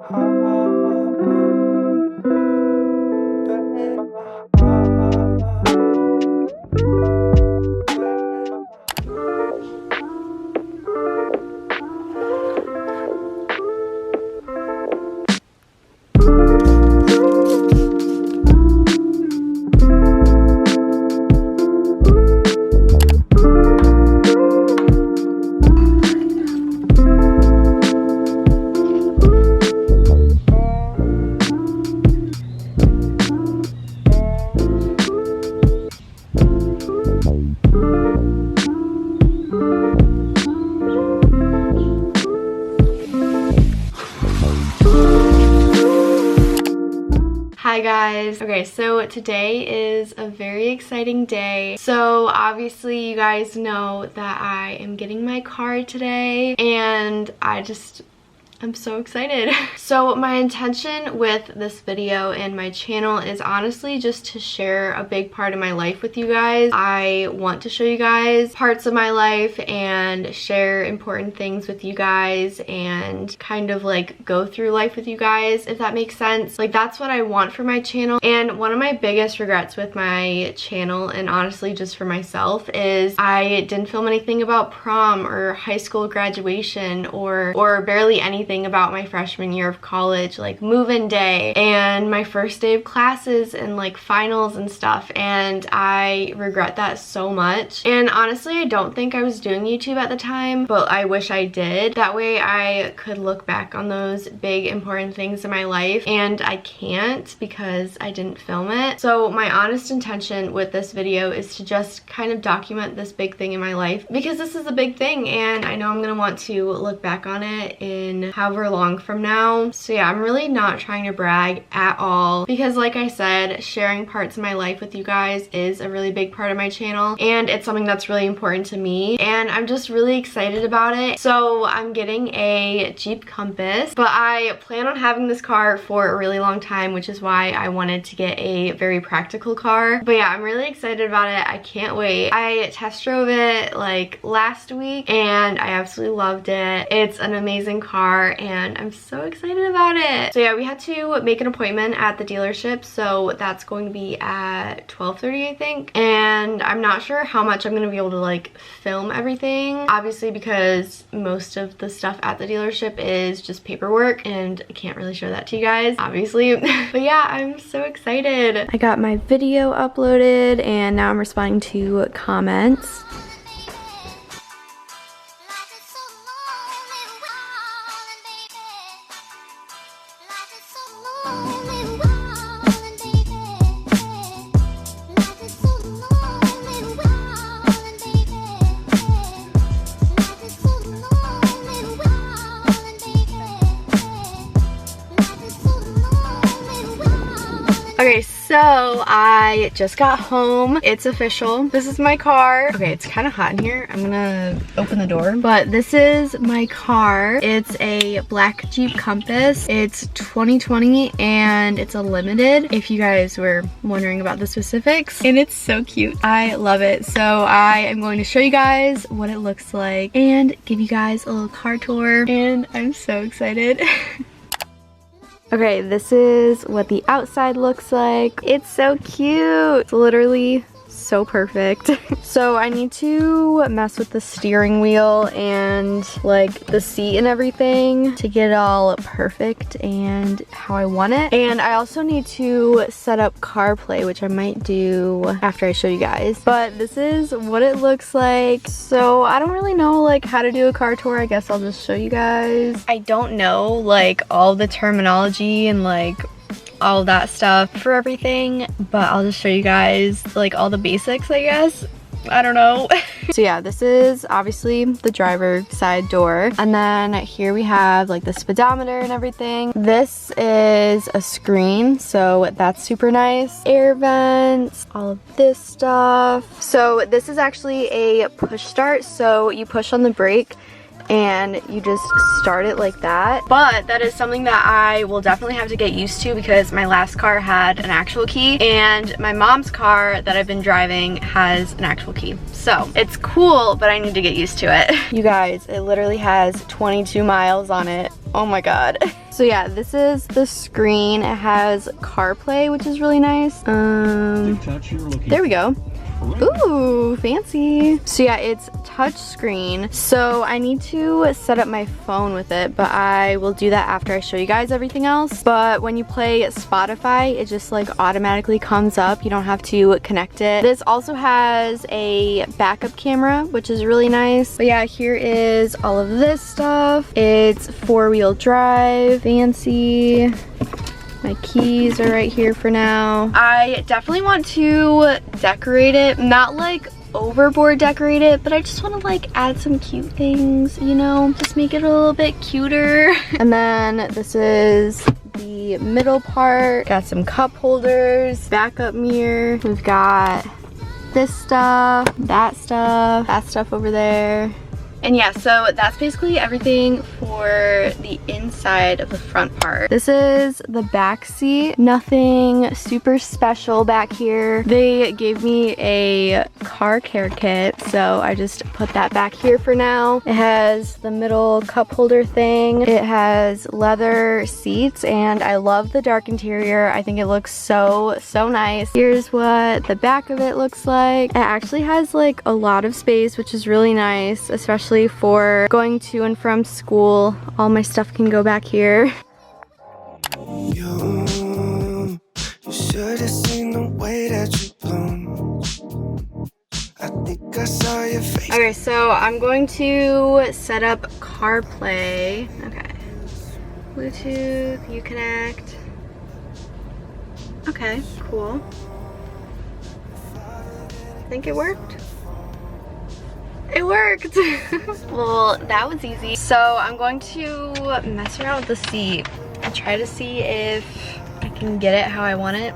Hi guys. Okay, so today is a very exciting day. So obviously you guys know that I am getting my car today, and I'm so excited. So my intention with this video and my channel is honestly just to share a big part of my life with you guys. I want to show you guys parts of my life and share important things with you guys and kind of like go through life with you guys, if that makes sense. Like, that's what I want for my channel. And one of my biggest regrets with my channel, and honestly just for myself, is I didn't film anything about prom or high school graduation or barely anything about my freshman year of college, like move-in day and my first day of classes and like finals and stuff, and I regret that so much. And honestly, I don't think I was doing YouTube at the time, but I wish I did. That way I could look back on those big important things in my life, and I can't because I didn't film it. So my honest intention with this video is to just kind of document this big thing in my life, because this is a big thing and I know I'm gonna want to look back on it in however long from now. So yeah, I'm really not trying to brag at all, because like I said, sharing parts of my life with you guys is a really big part of my channel, and it's something that's really important to me, and I'm just really excited about it. So I'm getting a Jeep Compass, but I plan on having this car for a really long time, which is why I wanted to get a very practical car. But yeah, I'm really excited about it. I can't wait. I test drove it like last week and I absolutely loved it. It's an amazing car and I'm so excited about it. So yeah, we had to make an appointment at the dealership, so that's going to be at 12:30 I think, and I'm not sure how much I'm going to be able to like film everything, obviously because most of the stuff at the dealership is just paperwork and I can't really show that to you guys, obviously. But yeah, I'm so excited. I got my video uploaded and now I'm responding to comments. Okay, so I just got home. It's official. This is my car. Okay, it's kind of hot in here. I'm gonna open the door. But this is my car. It's a black Jeep Compass. It's 2020 and it's a limited, if you guys were wondering about the specifics. And it's so cute. I love it. So I am going to show you guys what it looks like and give you guys a little car tour. And I'm so excited. Okay, this is what the outside looks like. It's so cute. It's literally so perfect. So I need to mess with the steering wheel and like the seat and everything to get it all perfect and how I want it. And I also need to set up CarPlay, which I might do after I show you guys. But this is what it looks like. So I don't really know like how to do a car tour. I guess I'll just show you guys. I don't know like all the terminology and like all that stuff for everything, but I'll just show you guys like all the basics, I guess. I don't know. So yeah, this is obviously the driver side door, and then here we have like the speedometer and everything. This is a screen, so that's super nice. Air vents, all of this stuff. So this is actually a push start, so you push on the brake and you just start it like that. But that is something that I will definitely have to get used to because my last car had an actual key and my mom's car that I've been driving has an actual key. So it's cool, but I need to get used to it. You guys, it literally has 22 miles on it. Oh my god. So yeah, this is the screen. It has CarPlay, which is really nice. There we go. Ooh, fancy. So yeah, it's touch screen. So I need to set up my phone with it, but I will do that after I show you guys everything else. But when you play Spotify, it just like automatically comes up. You don't have to connect it. This also has a backup camera, which is really nice. But yeah, here is all of this stuff. It's 4-wheel drive, fancy. My keys are right here for now. I definitely want to decorate it, not like overboard decorate it, but I just want to like add some cute things, you know, just make it a little bit cuter. And then this is the middle part. Got some cup holders, backup mirror. We've got this stuff, that stuff over there. And yeah, so that's basically everything for the inside of the front part. This is the back seat. Nothing super special back here. They gave me a car care kit, so I just put that back here for now. It has the middle cup holder thing. It has leather seats, and I love the dark interior. I think it looks so nice. Here's what the back of it looks like. It actually has like a lot of space, which is really nice, especially for going to and from school. All my stuff can go back here. You should have seen the way that you bloom. I think I saw your face. Okay, so I'm going to set up CarPlay. Okay. Bluetooth, Uconnect. Okay, cool. I think it worked. It worked! Well, that was easy. So I'm going to mess around with the seat and try to see if I can get it how I want it.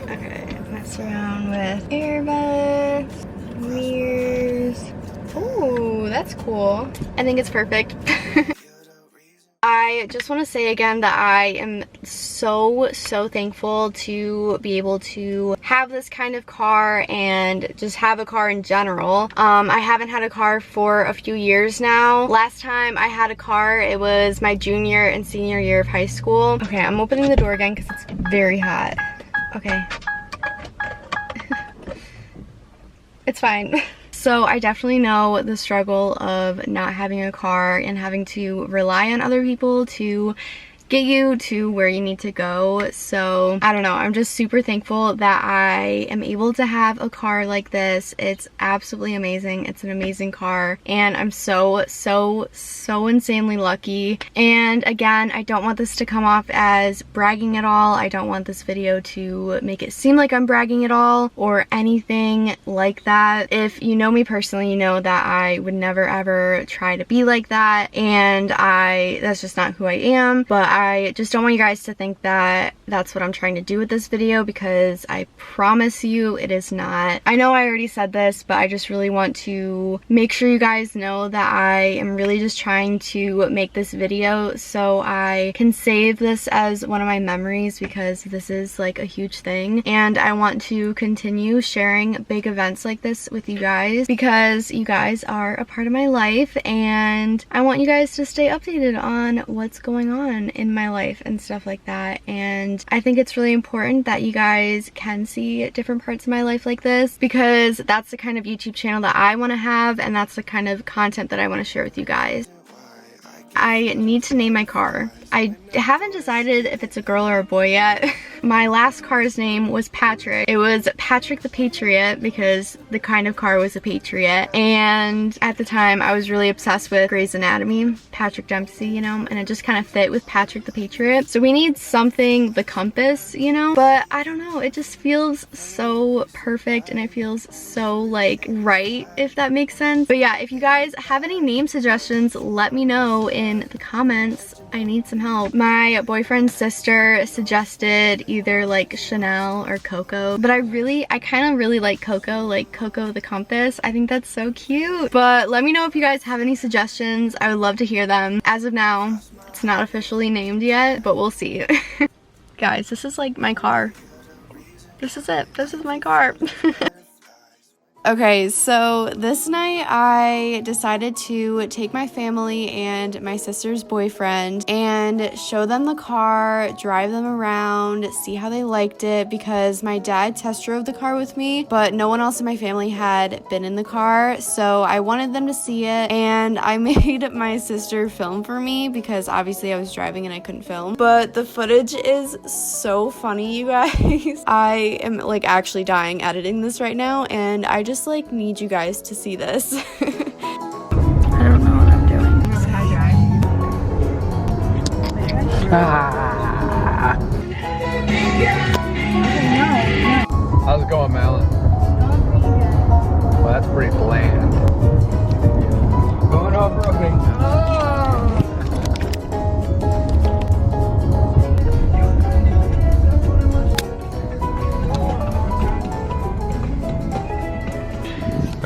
Okay, mess around with earbuds, mirrors. Ooh, that's cool. I think it's perfect. I just want to say again that I am so thankful to be able to have this kind of car and just have a car in general. I haven't had a car for a few years now. Last time I had a car, it was my junior and senior year of high school. Okay, I'm opening the door again because it's very hot. Okay. It's fine. So I definitely know the struggle of not having a car and having to rely on other people to get you to where you need to go. So I don't know, I'm just super thankful that I am able to have a car like this. It's absolutely amazing. It's an amazing car and I'm so insanely lucky. And again, I don't want this to come off as bragging at all. I don't want this video to make it seem like I'm bragging at all or anything like that. If you know me personally, you know that I would never ever try to be like that, and that's just not who I am. But I just don't want you guys to think that that's what I'm trying to do with this video, because I promise you it is not. I know I already said this, but I just really want to make sure you guys know that I am really just trying to make this video so I can save this as one of my memories, because this is like a huge thing and I want to continue sharing big events like this with you guys, because you guys are a part of my life and I want you guys to stay updated on what's going on in my life and stuff like that. And I think it's really important that you guys can see different parts of my life like this, because that's the kind of YouTube channel that I want to have and that's the kind of content that I want to share with you guys. I need to name my car. I haven't decided if it's a girl or a boy yet. My last car's name was Patrick. It was Patrick the Patriot because the kind of car was a Patriot. And at the time I was really obsessed with Grey's Anatomy, Patrick Dempsey, you know, and it just kind of fit with Patrick the Patriot. So we need something, the compass, you know, but I don't know, it just feels so perfect and it feels so like right, if that makes sense. But yeah, if you guys have any name suggestions, let me know in the comments. I need some help. My boyfriend's sister suggested either like Chanel or Coco, but I kind of really like Coco, like Coco the Compass. I think that's so cute. But let me know if you guys have any suggestions. I would love to hear them. As of now, it's not officially named yet, but we'll see. Guys, this is like my car. This is it. This is my car. Okay, so this night I decided to take my family and my sister's boyfriend and show them the car, drive them around, see how they liked it, because my dad test drove the car with me, but no one else in my family had been in the car, so I wanted them to see it, and I made my sister film for me because obviously I was driving and I couldn't film. But the footage is so funny, you guys. I am like actually dying editing this right now, and I just like need you guys to see this. I don't know what I'm doing. How's it going, Malin? Well, that's pretty bland. Going off-roading.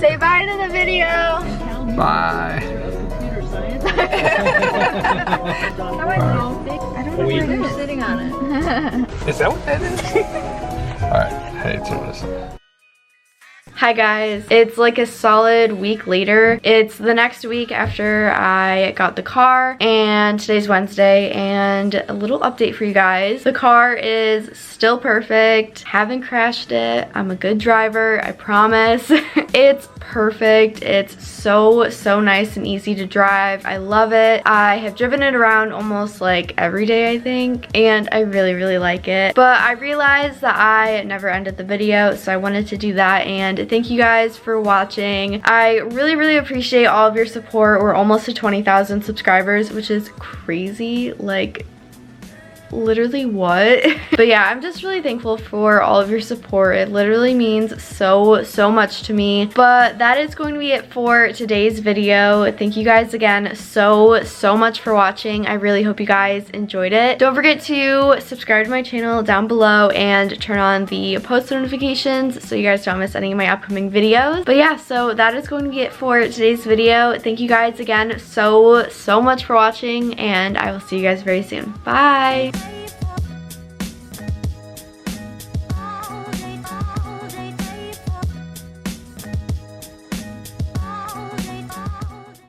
Say bye to the video. Bye. I don't know if you're sitting on it. Is that what that is? Alright, hey, it's this. Hi guys, it's like a solid week later. It's the next week after I got the car, and today's Wednesday, and a little update for you guys. The car is still perfect, haven't crashed it. I'm a good driver, I promise. It's perfect. It's so nice and easy to drive. I love it. I have driven it around almost like every day, I think, and I really like it. But I realized that I never ended the video, so I wanted to do that, and thank you guys for watching. I really appreciate all of your support. We're almost to 20,000 subscribers, which is crazy. Like, literally what? But yeah, I'm just really thankful for all of your support. It literally means so much to me. But that is going to be it for today's video. Thank you guys again so much for watching. I really hope you guys enjoyed it. Don't forget to subscribe to my channel down below and turn on the post notifications so you guys don't miss any of my upcoming videos. But yeah, so that is going to be it for today's video. Thank you guys again so much for watching, and I will see you guys very soon. Bye!